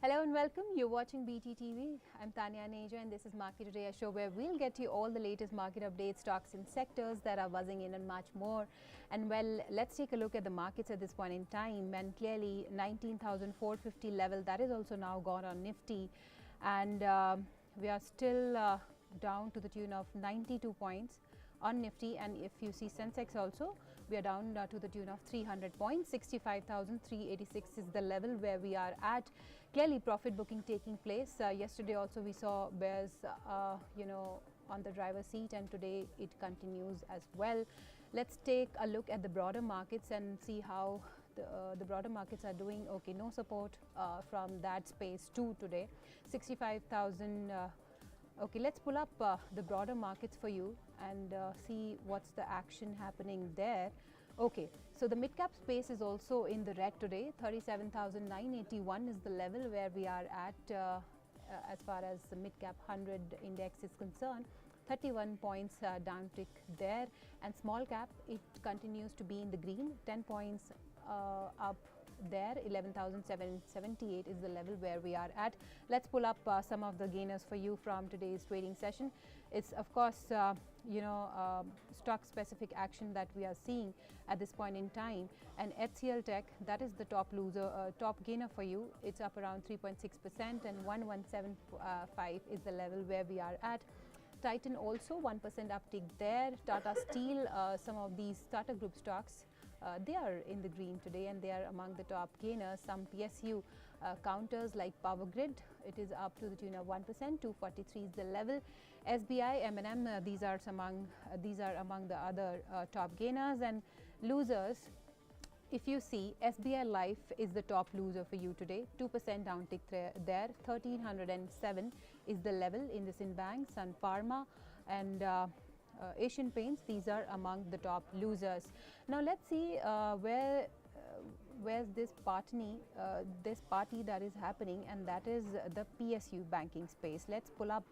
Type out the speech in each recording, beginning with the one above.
Hello and welcome. You're watching BTTV. I'm Tanya Neja and this is Market Today, a show where we'll get you all the latest market updates, stocks and sectors that are buzzing in and much more. And well, let's take a look at the markets at this point in time. And clearly 19,450 level, that is also now gone on Nifty. And we are still down to the tune of 92 points on Nifty, and if you see Sensex also, we are down to the tune of 300 points. 65,386 is the level where we are at. Clearly profit booking taking place. Yesterday also we saw bears on the driver's seat, and today it continues as well. Let's take a look at the broader markets and see how the broader markets are doing. Okay, no support from that space too today. 65,000. Okay, let's pull up the broader markets for you and see what's the action happening there. Okay, so the mid-cap space is also in the red today. 37,981 is the level where we are at as far as the mid-cap 100 index is concerned. 31 points downtick there, and small cap, it continues to be in the green. 10 points up there. 11,778 is the level where we are at. Let's pull up some of the gainers for you from today's trading session. It's of course stock specific action that we are seeing at this point in time, and HCL Tech, that is the top loser, top gainer for you. It's up around 3.6%, and 1175 is the level where we are at. Titan also 1% uptick there. Tata Steel, some of these Tata Group stocks, they are in the green today and they are among the top gainers. Some PSU counters like Power Grid, it is up to the tune of 1%. 243 is the level. SBI, M&M, these are among the other top gainers. And losers, if you see, SBI Life is the top loser for you today. 2% downtick there. 1,307 is the level in this in banks. And Pharma and Asian Paints, these are among the top losers. Now let's see where's this party that is happening, and that is the PSU banking space. Let's pull up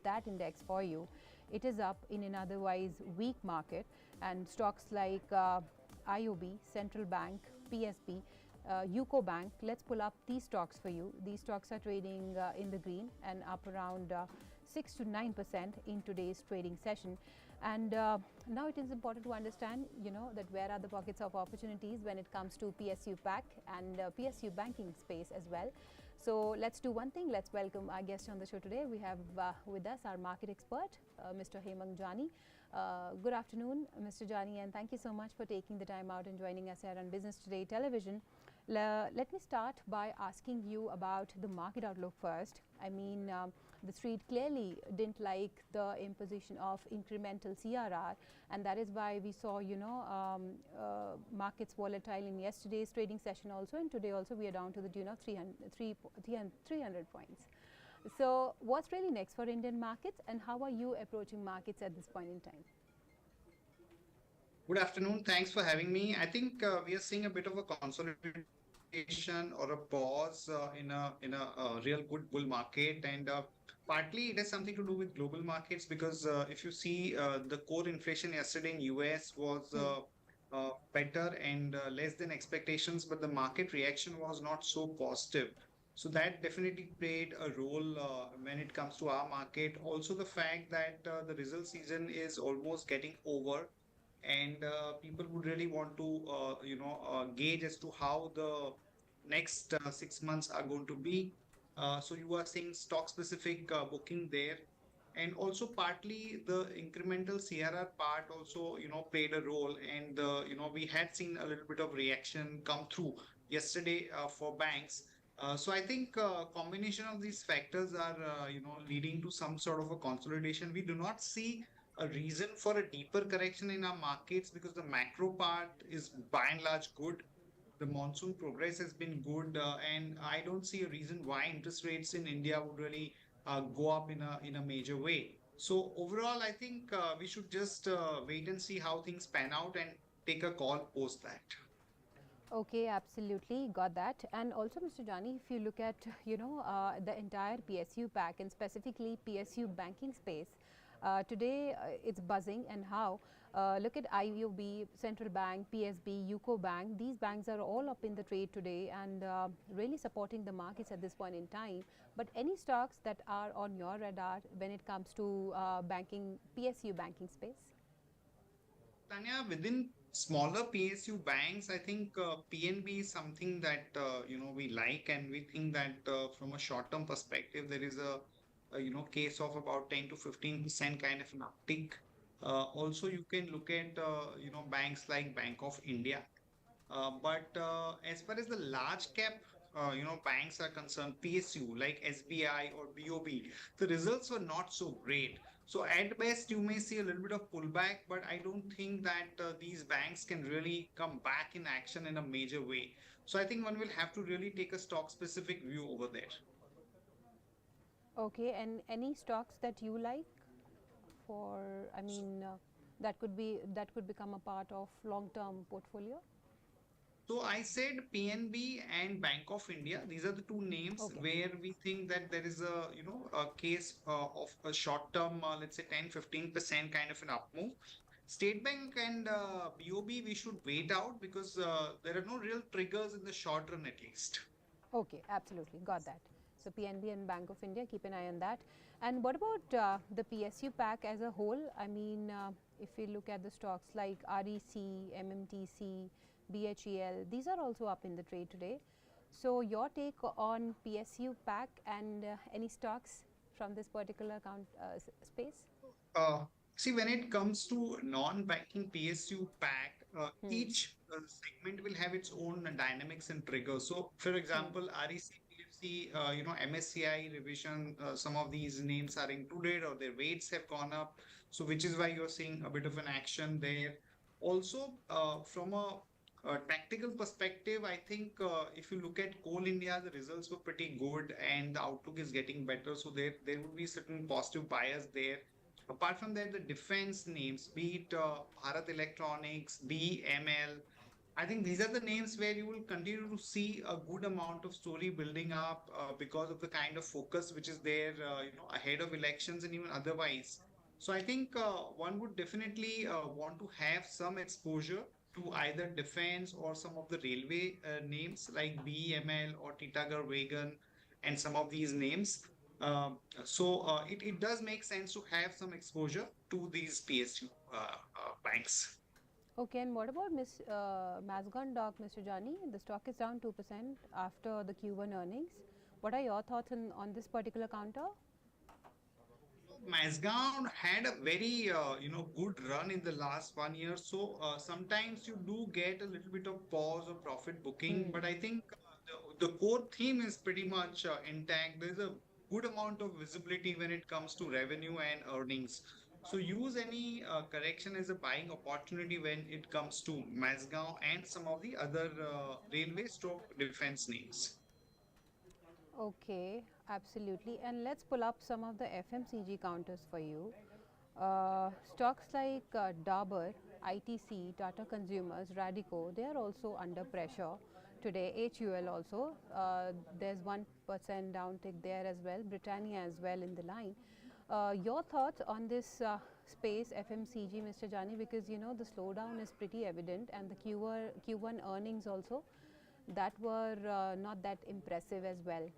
that index for you. It is up in an otherwise weak market, and stocks like IOB, Central Bank, PSB, UCO Bank, let's pull up these stocks for you. These stocks are trading in the green and up around 6 to 9% in today's trading session. And now it is important to understand, that where are the pockets of opportunities when it comes to PSU PAC and PSU banking space as well. So let's do one thing. Let's welcome our guest on the show today. We have with us our market expert, Mr. Hemang Jani. Good afternoon, Mr. Jani, and thank you so much for taking the time out and joining us here on Business Today Television. Let me start by asking you about the market outlook first. I mean, the street clearly didn't like the imposition of incremental CRR, and that is why we saw, markets volatile in yesterday's trading session also, and today also we are down to the tune of 300 points. So what's really next for Indian markets, and how are you approaching markets at this point in time? Good afternoon. Thanks for having me. I think we are seeing a bit of a consolidation or a pause in a real good bull market, and partly it has something to do with global markets because if you see the core inflation yesterday in US was better and less than expectations, but the market reaction was not so positive. So that definitely played a role when it comes to our market. Also, the fact that the result season is almost getting over, and people would really want to gauge as to how the next 6 months are going to be. So you are seeing stock specific booking there, and also partly the incremental CRR part also played a role, and we had seen a little bit of reaction come through yesterday for banks. So I think combination of these factors are leading to some sort of a consolidation. We do not see a reason for a deeper correction in our markets because the macro part is by and large good. The monsoon progress has been good, and I don't see a reason why interest rates in India would really go up in a major way. So overall, I think we should just wait and see how things pan out and take a call post that. Okay, absolutely, got that. And also, Mr. Jani, if you look at the entire PSU pack and specifically PSU banking space, Today, it's buzzing, and how? Look at IOB, Central Bank, PSB, UCO Bank. These banks are all up in the trade today and really supporting the markets at this point in time. But any stocks that are on your radar when it comes to banking, PSU banking space? Tanya, within smaller PSU banks, I think PNB is something that we like, and we think that from a short-term perspective, there is a case of about 10 to 15% kind of an uptick. Also, you can look at banks like Bank of India. But as far as the large cap, banks are concerned, PSU like SBI or BOB, the results were not so great. So at best, you may see a little bit of pullback, but I don't think that these banks can really come back in action in a major way. So I think one will have to really take a stock specific view over there. Okay, and any stocks that you like for, I mean, that could become a part of long-term portfolio? So I said PNB and Bank of India. These are the two names Okay. where we think that there is a case of a short term, let's say 10-15% kind of an up move. State Bank and BOB, we should wait out because there are no real triggers in the short run at least. Okay, absolutely, got that. So PNB and Bank of India, keep an eye on that. And what about the PSU pack as a whole? I mean, if we look at the stocks like REC, MMTC, BHEL, these are also up in the trade today. So your take on PSU pack and any stocks from this particular account space? Uh, See, when it comes to non-banking PSU pack, Hmm. each segment will have its own dynamics and triggers. So, for Hmm. example, REC, PFC, MSCI revision, some of these names are included or their weights have gone up. So, which is why you're seeing a bit of an action there. Also, from a tactical perspective, I think if you look at Coal India, the results were pretty good and the outlook is getting better. So, there will be certain positive bias there. Apart from that, the defense names, be it Bharat Electronics, BML, I think these are the names where you will continue to see a good amount of story building up because of the kind of focus which is there, ahead of elections and even otherwise. So I think one would definitely want to have some exposure to either defense or some of the railway names like BML or Titagar Wagon and some of these names. It does make sense to have some exposure to these PSU banks. Okay, and what about Miss Mazgon Doc, Mr. Jani? The stock is down 2% after the Q1 earnings. What are your thoughts on this particular counter? Mazgown had a very good run in the last 1 year. So sometimes you do get a little bit of pause or profit booking, Hmm. but I think the core theme is pretty much intact. There's a good amount of visibility when it comes to revenue and earnings. So use any correction as a buying opportunity when it comes to Mazgown and some of the other railway stroke defense names. Okay, absolutely. And let's pull up some of the FMCG counters for you. Stocks like Dabur, ITC, Tata Consumers, Radico, they are also under pressure today. HUL also, there's 1% downtick there as well. Britannia as well in the line. Your thoughts on this space FMCG, Mr. Jani, because you know the slowdown is pretty evident, and the Q1 earnings also that were not that impressive as well.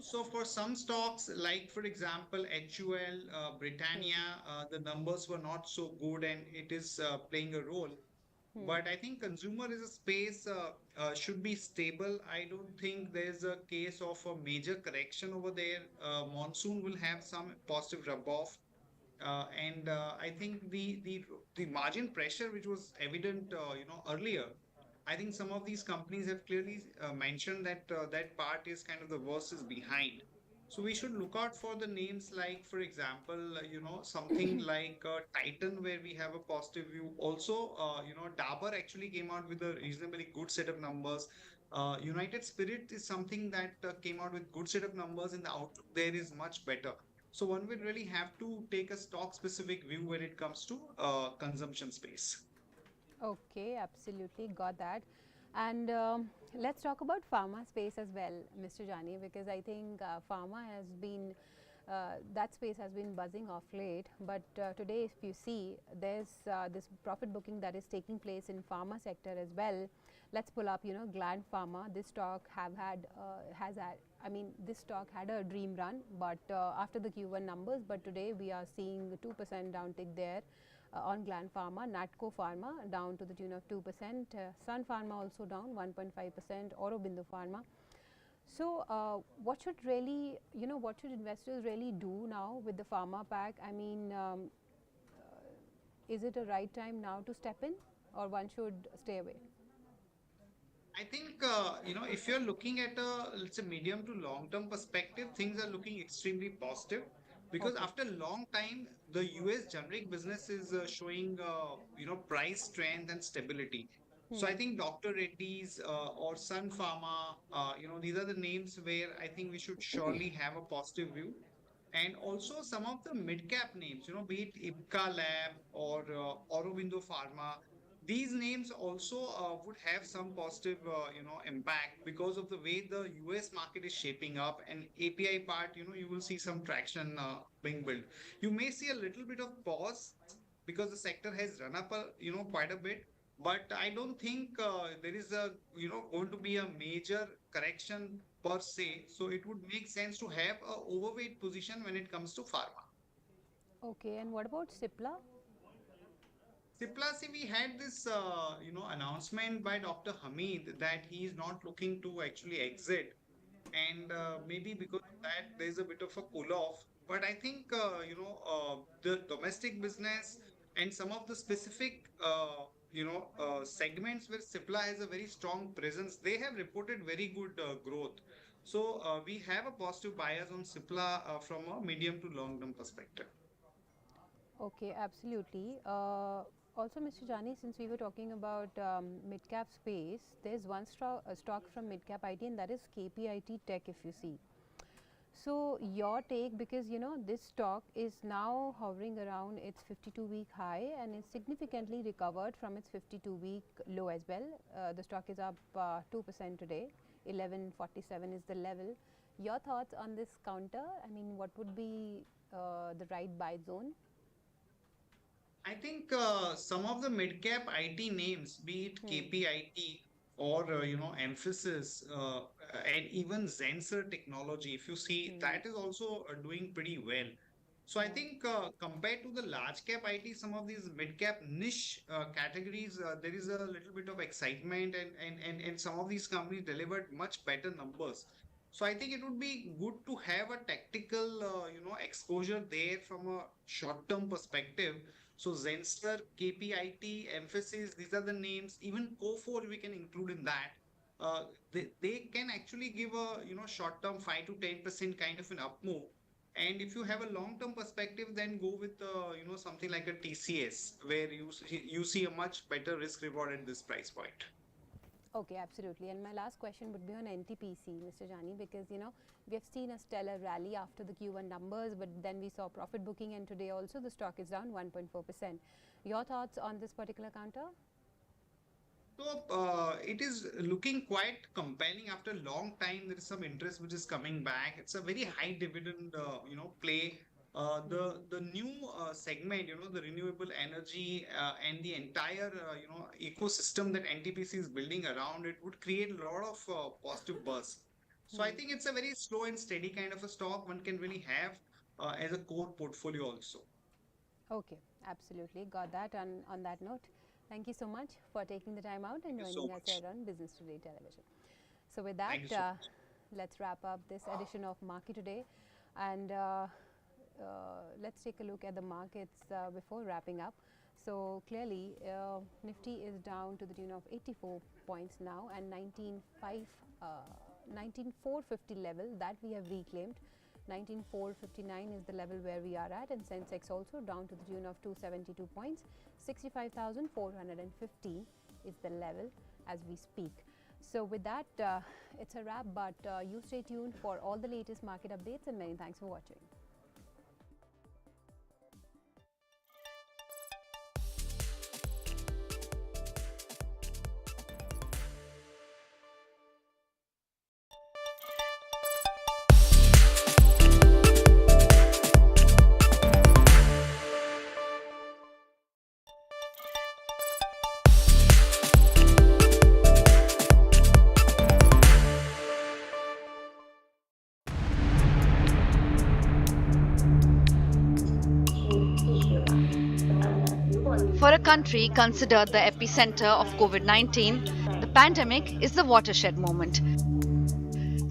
So for some stocks, like for example, HUL, Hmm. Britannia, the numbers were not so good and it is playing a role. Hmm. But I think consumer is a space should be stable. I don't think there's a case of a major correction over there. Monsoon will have some positive rub off. And I think the margin pressure which was evident earlier, I think some of these companies have clearly mentioned that that part is kind of the worst is behind. So we should look out for the names like, for example, something like Titan, where we have a positive view. Also, Dabur actually came out with a reasonably good set of numbers. United Spirit is something that came out with good set of numbers, and the outlook there is much better. So one will really have to take a stock specific view when it comes to consumption space. Okay, absolutely got that. And let's talk about pharma space as well, Mr. Jani, because I think pharma has been That space has been buzzing off late, but today if you see, there's this profit booking that is taking place in pharma sector as well. Let's pull up, Gland Pharma. This stock this stock had a dream run, but after the Q1 numbers, but today we are seeing 2% downtick there on Gland Pharma. Natco Pharma down to the tune of 2%, Sun Pharma also down 1.5%, Aurobindo Pharma. So what should investors really do now with the pharma pack? I mean, is it a right time now to step in, or one should stay away? I think, if you're looking at let's say, medium to long term perspective, things are looking extremely positive because Okay. after a long time, the US generic business is showing, price strength and stability. So I Hmm. think Dr. Reddy's or Sun Pharma, these are the names where I think we should surely have a positive view. And also some of the mid-cap names, be it Ipca Lab or Aurobindo Pharma, these names also would have some positive, impact because of the way the US market is shaping up and API part, you will see some traction being built. You may see a little bit of pause because the sector has run up, quite a bit. But I don't think there is going to be a major correction per se. So it would make sense to have a overweight position when it comes to pharma. Okay, and what about Cipla? Cipla, see, we had this, announcement by Dr. Hamid that he is not looking to actually exit, and maybe because of that, there's a bit of a cool off. But I think, the domestic business and some of the specific, segments where Cipla has a very strong presence, they have reported very good growth. So we have a positive bias on Cipla from a medium to long term perspective. Okay, absolutely. Also, Mr. Jani, since we were talking about mid-cap space, there's one stock from mid-cap IT, and that is KPIT Tech, if you see. So your take, because this stock is now hovering around its 52-week high and it's significantly recovered from its 52-week low as well. The stock is up 2% today, 1147 is the level. Your thoughts on this counter? I mean, what would be the right buy zone? I think some of the mid-cap IT names, be it Hmm. KPIT or Emphasis, and even Zensor Technology, if you see, Hmm. that is also doing pretty well. So I Yeah. think compared to the large cap IT, some of these mid-cap niche categories, there is a little bit of excitement, and some of these companies delivered much better numbers. So I think it would be good to have a tactical, exposure there from a short-term perspective. So Zenster, KPIT, Emphasis, these are the names. Even Core we can include in that. They can actually give a short-term 5 to 10% kind of an up move. And if you have a long-term perspective, then go with something like a TCS, where you see a much better risk reward at this price point. Okay, absolutely. And my last question would be on NTPC, Mr. Jani, because we have seen a stellar rally after the Q1 numbers, but then we saw profit booking, and today also the stock is down 1.4%. Your thoughts on this particular counter? So it is looking quite compelling after a long time. There is some interest which is coming back. It's a very high dividend, play. The new segment, the renewable energy and the entire, ecosystem that NTPC is building around it would create a lot of positive buzz. So I Hmm. think it's a very slow and steady kind of a stock one can really have as a core portfolio also. Okay, absolutely. Got that. And on that note, thank you so much for taking the time out and Thank you so joining us much. here on Business Today Television. So with that, Thank you so much. let's wrap up this edition of Market Today, and let's take a look at the markets before wrapping up. So clearly, Nifty is down to the tune of 84 points now, and 19,450 level that we have reclaimed. 19,459 is the level where we are at, and Sensex also down to the tune of 272 points. 65,450 is the level as we speak. So with that, it's a wrap, but you stay tuned for all the latest market updates, and many thanks for watching. For a country considered the epicenter of COVID-19, the pandemic is the watershed moment.